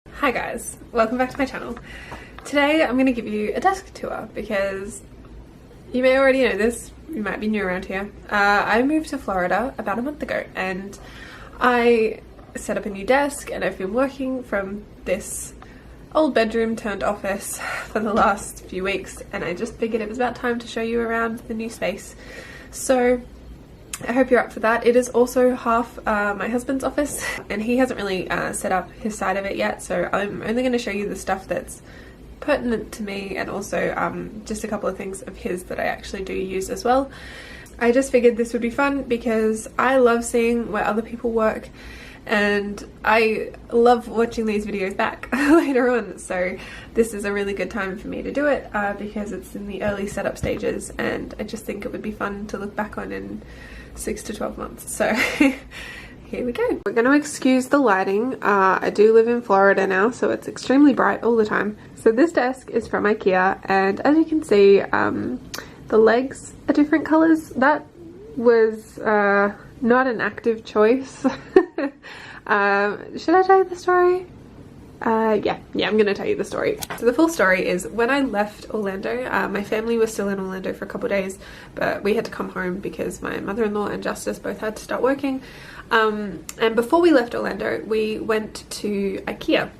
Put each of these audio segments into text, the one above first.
Hi guys, welcome back to my channel. Today I'm going to give you a desk tour because you may already know this, you might be new around here. I moved to Florida about a month ago and I set up a new desk and I've been working from this old bedroom turned office for the last few weeks, and I just figured it was about time to show you around the new space. So I hope you're up for that. It is also half my husband's office and he hasn't really set up his side of it yet, so I'm only going to show you the stuff that's pertinent to me and also just a couple of things of his that I actually do use as well. I just figured this would be fun because I love seeing where other people work and I love watching these videos back later on, so this is a really good time for me to do it because it's in the early setup stages and I just think it would be fun to look back on in 6 to 12 months. So here we go. We're going to excuse the lighting. I do live in Florida now, so it's extremely bright all the time. So this desk is from IKEA, and as you can see, the legs are different colors. That was not an active choice. Should I tell you the story? Yeah, I'm gonna tell you the story. So the full story is when I left Orlando, my family was still in Orlando for a couple of days, but we had to come home because my mother-in-law and Justice both had to start working. And before we left Orlando, we went to IKEA.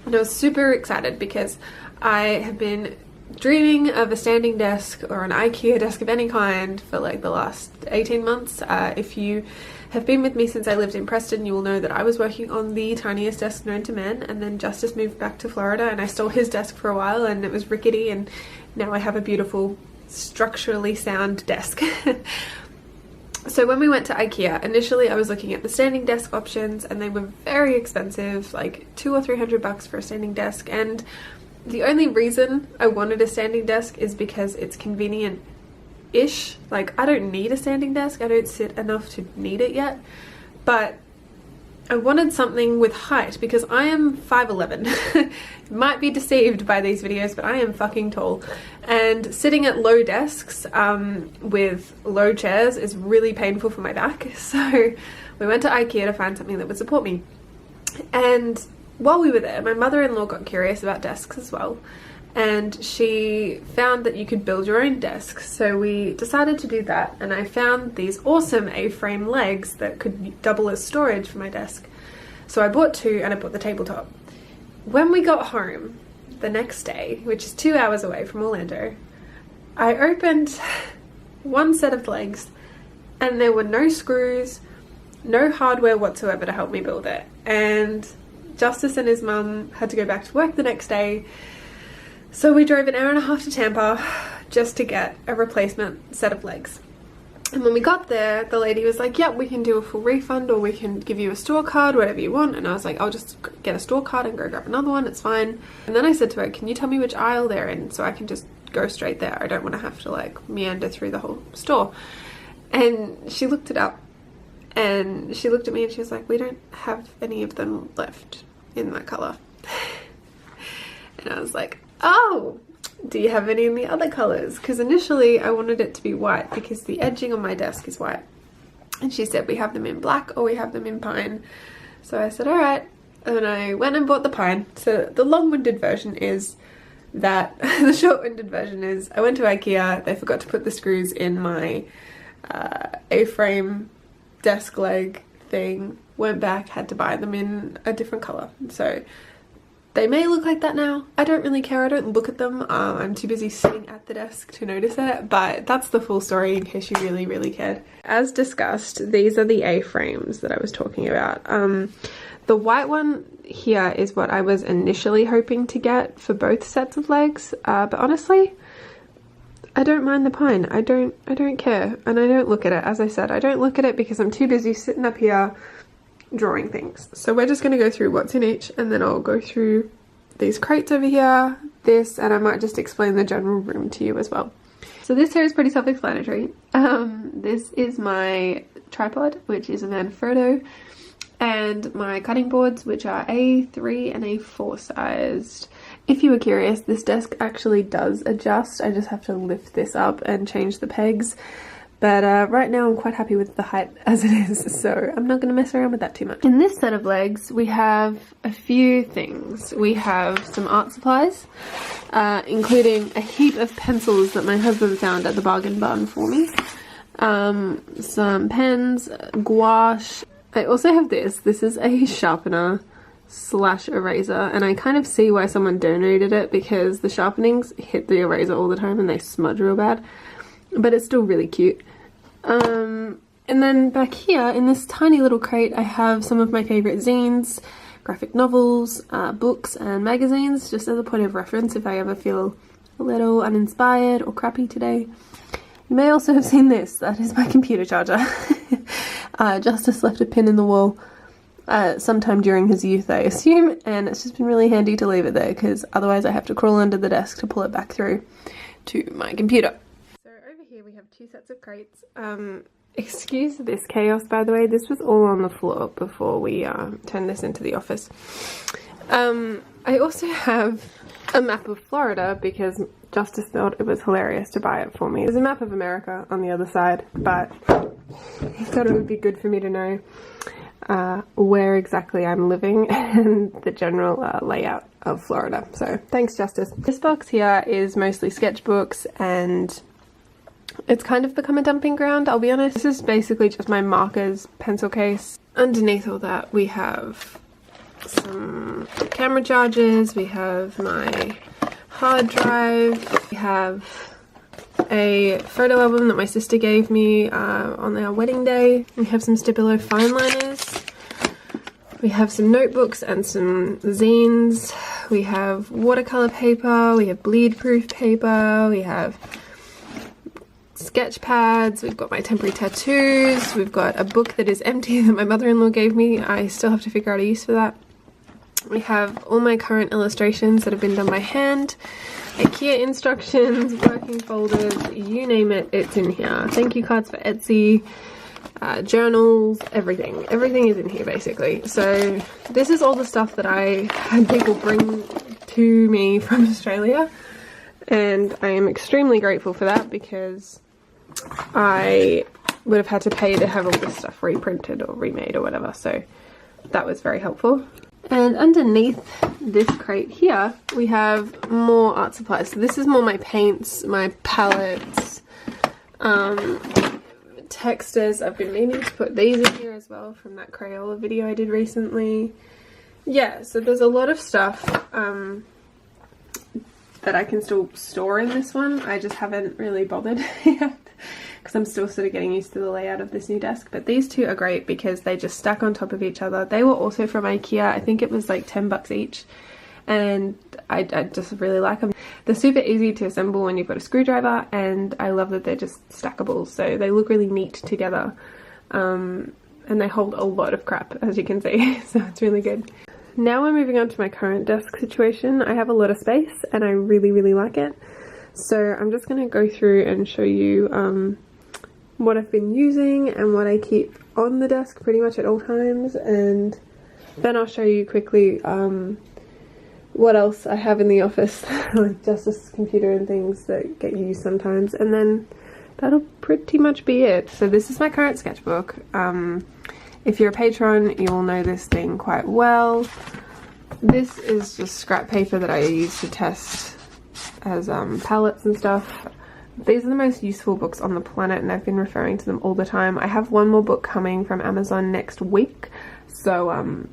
And I was super excited because I have been dreaming of a standing desk or an IKEA desk of any kind for like the last 18 months. If you have been with me since I lived in Preston, you will know that I was working on the tiniest desk known to man, and then Justice moved back to Florida and I stole his desk for a while and it was rickety, and now I have a beautiful structurally sound desk. So when we went to IKEA, initially I was looking at the standing desk options and they were very expensive, like $200 or $300 for a standing desk, and the only reason I wanted a standing desk is because it's convenient-ish. Like, I don't need a standing desk, I don't sit enough to need it yet, but I wanted something with height because I am 5'11". Might be deceived by these videos, but I am fucking tall, and sitting at low desks with low chairs is really painful for my back. So we went to IKEA to find something that would support me, and while we were there, my mother-in-law got curious about desks as well, and she found that you could build your own desk. So we decided to do that, and I found these awesome A-frame legs that could double as storage for my desk. So I bought two and I bought the tabletop. When we got home the next day, which is 2 hours away from Orlando, I opened one set of legs and there were no screws, no hardware whatsoever to help me build it. And Justice and his mum had to go back to work the next day, so we drove an hour and a half to Tampa just to get a replacement set of legs. And when we got there, the lady was like, yep, we can do a full refund or we can give you a store card, whatever you want. And I was like, I'll just get a store card and go grab another one, it's fine. And then I said to her, can you tell me which aisle they're in so I can just go straight there? I don't want to have to like meander through the whole store. And she looked it up and she looked at me and she was like, we don't have any of them left in that color. And I was like, oh, do you have any in the other colors? Because initially I wanted it to be white because the edging on my desk is white. And she said we have them in black or we have them in pine. So I said, all right. And I went and bought the pine. So the long-winded version is that the short-winded version is I went to IKEA, they forgot to put the screws in my A-frame desk leg thing, went back, had to buy them in a different color. So they may look like that now. I don't really care, I don't look at them. I'm too busy sitting at the desk to notice it, but that's the full story in case you really cared. As discussed, these are the A-frames that I was talking about. The white one here is what I was initially hoping to get for both sets of legs, but honestly, I don't mind the pine. I don't care, and I don't look at it. As I said, I don't look at it because I'm too busy sitting up here drawing things. So we're just going to go through what's in each, and then I'll go through these crates over here, this, and I might just explain the general room to you as well. So this here is pretty self-explanatory. This is my tripod, which is a Manfrotto, and my cutting boards, which are A3 and A4 sized. If you were curious, this desk actually does adjust. I just have to lift this up and change the pegs. But right now I'm quite happy with the height as it is, so I'm not going to mess around with that too much. In this set of legs we have a few things. We have some art supplies, including a heap of pencils that my husband found at the bargain barn for me. Some pens, gouache. I also have this. This is a sharpener slash eraser, and I kind of see why someone donated it, because the sharpenings hit the eraser all the time and they smudge real bad, but it's still really cute. And then back here in this tiny little crate I have some of my favourite zines, graphic novels, books and magazines, just as a point of reference if I ever feel a little uninspired or crappy today. You may also have seen this. That is my computer charger. Justice left a pin in the wall sometime during his youth, I assume, and it's just been really handy to leave it there, because otherwise I have to crawl under the desk to pull it back through to my computer. So over here we have two sets of crates. Excuse this chaos, by the way. This was all on the floor before we turned this into the office. I also have a map of Florida because Justice thought it was hilarious to buy it for me. There's a map of America on the other side, but he thought it would be good for me to know where exactly I'm living and the general layout of Florida. So thanks, Justice. This box here is mostly sketchbooks, and it's kind of become a dumping ground, I'll be honest. This is basically just my markers pencil case. Underneath all that we have some camera chargers, we have my hard drive, we have a photo album that my sister gave me on our wedding day, we have some Stabilo fine liners, we have some notebooks and some zines, we have watercolor paper, we have bleed proof paper, we have sketch pads, we've got my temporary tattoos, we've got a book that is empty that my mother-in-law gave me. I still have to figure out a use for that. We have all my current illustrations that have been done by hand, IKEA instructions, working folders, you name it, it's in here. Thank you cards for Etsy, journals, everything. Everything is in here basically. So this is all the stuff that I had people bring to me from Australia, and I am extremely grateful for that, because I would have had to pay to have all this stuff reprinted or remade or whatever, so that was very helpful. And underneath this crate here we have more art supplies. So this is more my paints, my palettes, textures. I've been meaning to put these in here as well from that Crayola video I did recently. Yeah, so there's a lot of stuff that I can still store in this one. I just haven't really bothered yet, because I'm still sort of getting used to the layout of this new desk. But these two are great because they just stack on top of each other. They were also from IKEA. I think it was like 10 bucks each, and I just really like them. They're super easy to assemble when you've got a screwdriver, and I love that they're just stackable, so they look really neat together, and they hold a lot of crap, as you can see, so it's really good. Now we're moving on to my current desk situation. I have a lot of space and I really like it. So I'm just going to go through and show you what I've been using and what I keep on the desk pretty much at all times, and then I'll show you quickly what else I have in the office, like Justice's computer and things that get used sometimes, and then that'll pretty much be it. So this is my current sketchbook. If you're a patron, you will know this thing quite well. This is just scrap paper that I use to test as palettes and stuff. These are the most useful books on the planet, and I've been referring to them all the time. I have one more book coming from Amazon next week, so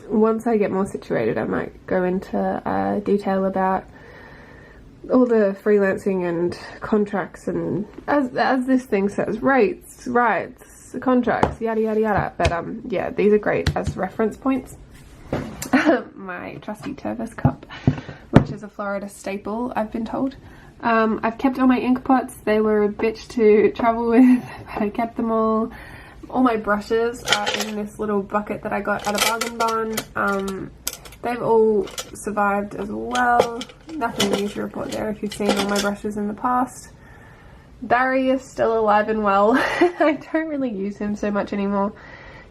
once I get more situated I might go into detail about all the freelancing and contracts, and as this thing says, rates, rights, contracts, yada yada yada. But yeah, these are great as reference points. My trusty Tervis cup, which is a Florida staple, I've been told. I've kept all my ink pots. They were a bitch to travel with, but I kept them all. All my brushes are in this little bucket that I got at a bargain barn. They've all survived as well. Nothing new to report there if you've seen all my brushes in the past. Barry is still alive and well. I don't really use him so much anymore.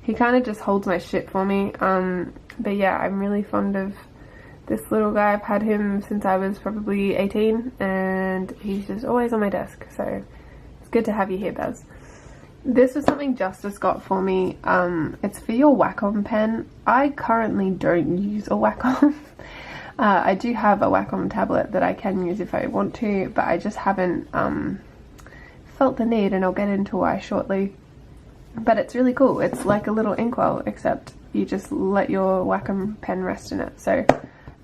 He kind of just holds my shit for me. But yeah, I'm really fond of this little guy. I've had him since I was probably 18, and he's just always on my desk. So it's good to have you here, Baz. This was something Justice got for me. It's for your Wacom pen. I currently don't use a Wacom. I do have a Wacom tablet that I can use if I want to, but I just haven't felt the need, and I'll get into why shortly. But it's really cool. It's like a little inkwell, except you just let your Wacom pen rest in it. So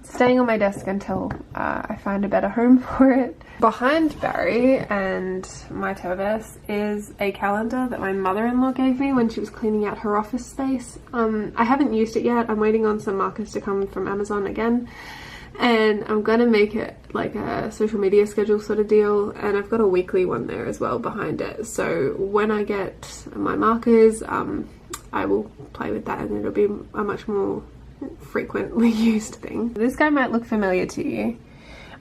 it's staying on my desk until I find a better home for it. Behind Barry and my Tovis is a calendar that my mother-in-law gave me when she was cleaning out her office space. I haven't used it yet. I'm waiting on some markers to come from Amazon again. And I'm gonna make it like a social media schedule sort of deal, and I've got a weekly one there as well behind it. So when I get my markers, I will play with that, and it'll be a much more frequently used thing. This guy might look familiar to you.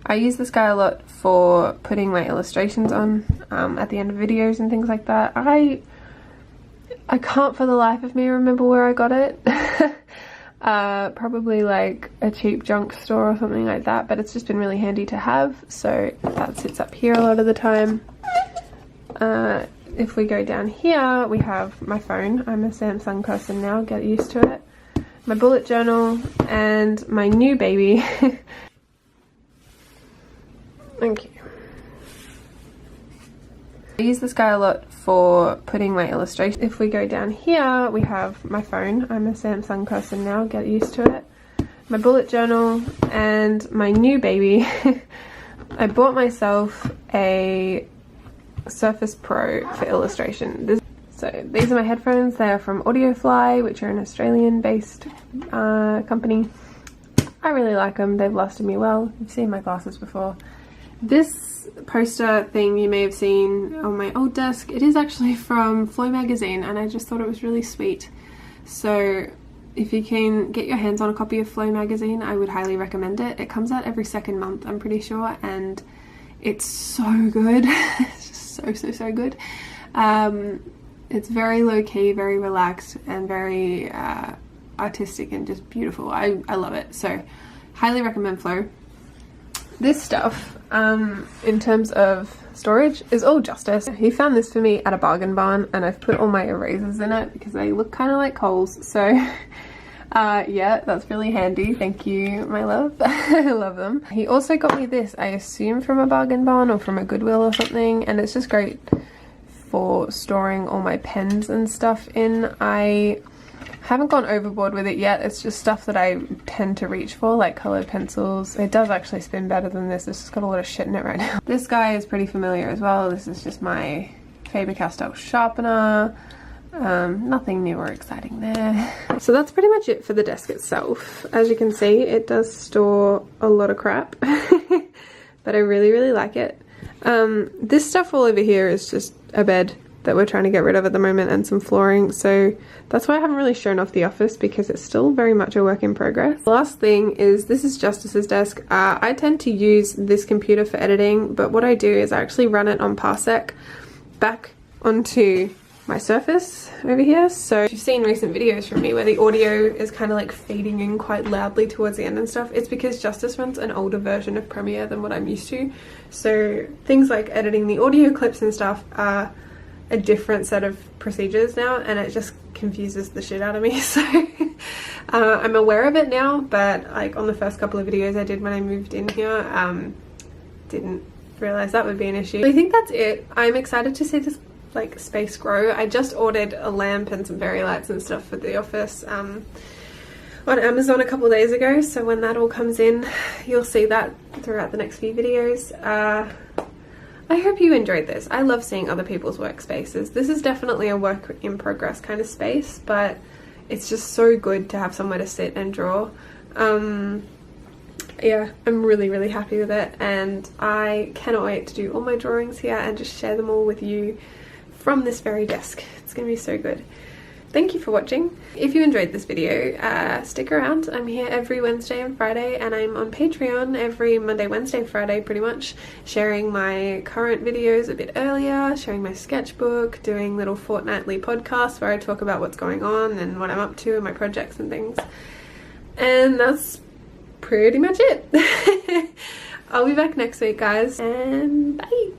I use this guy a lot for putting my illustrations on at the end of videos and things like that. I can't for the life of me remember where I got it. Probably like a cheap junk store or something like that, but it's just been really handy to have, so that sits up here a lot of the time. If we go down here, we have my phone. I'm a Samsung person now, get used to it. My bullet journal and my new baby. Thank you. I use this guy a lot for putting my illustration. If we go down here, we have my phone. I'm a Samsung person now, get used to it. My bullet journal and my new baby. I bought myself a Surface Pro for illustration. So these are my headphones. They are from Audiofly, which are an Australian based company. I really like them. They've lasted me well. You've seen my glasses before. This poster thing you may have seen on my old desk, it is actually from Flow magazine, and I just thought it was really sweet. So if you can get your hands on a copy of Flow magazine, I would highly recommend it. It comes out every second month, I'm pretty sure, and it's so good. It's just so good. It's very low-key, very relaxed, and very artistic and just beautiful. I love it, so highly recommend Flow. This stuff, in terms of storage, is all Justice. He found this for me at a bargain barn, and I've put all my erasers in it because they look kind of like coals. So yeah, that's really handy. Thank you, my love. I love them. He also got me this, I assume from a bargain barn or from a Goodwill or something, and it's just great for storing all my pens and stuff in. I haven't gone overboard with it yet. It's just stuff that I tend to reach for, like colored pencils. It does actually spin better than this. It's just got a lot of shit in it right now. This guy is pretty familiar as well. This is just my Faber-Castell sharpener. Nothing new or exciting there. So that's pretty much it for the desk itself. As you can see, it does store a lot of crap, but I really like it. This stuff all over here is just a bed that we're trying to get rid of at the moment, and some flooring, so that's why I haven't really shown off the office, because it's still very much a work in progress. The last thing is, this is Justice's desk. I tend to use this computer for editing, but what I do is I actually run it on Parsec back onto my Surface over here. So if you've seen recent videos from me where the audio is kind of like fading in quite loudly towards the end and stuff, it's because Justice runs an older version of Premiere than what I'm used to. So things like editing the audio clips and stuff are a different set of procedures now, and it just confuses the shit out of me. So I'm aware of it now, but like on the first couple of videos I did when I moved in here, didn't realize that would be an issue. I think that's it. I'm excited to see this like space grow. I just ordered a lamp and some fairy lights and stuff for the office on Amazon a couple of days ago, so when that all comes in, you'll see that throughout the next few videos. I hope you enjoyed this. I love seeing other people's workspaces. This is definitely a work in progress kind of space, but it's just so good to have somewhere to sit and draw. Yeah, I'm really happy with it, and I cannot wait to do all my drawings here and just share them all with you from this very desk. It's gonna be so good. Thank you for watching. If you enjoyed this video, stick around. I'm here every Wednesday and Friday, and I'm on Patreon every Monday, Wednesday, Friday pretty much, sharing my current videos a bit earlier, sharing my sketchbook, doing little fortnightly podcasts where I talk about what's going on and what I'm up to and my projects and things. And that's pretty much it. I'll be back next week, guys, and bye!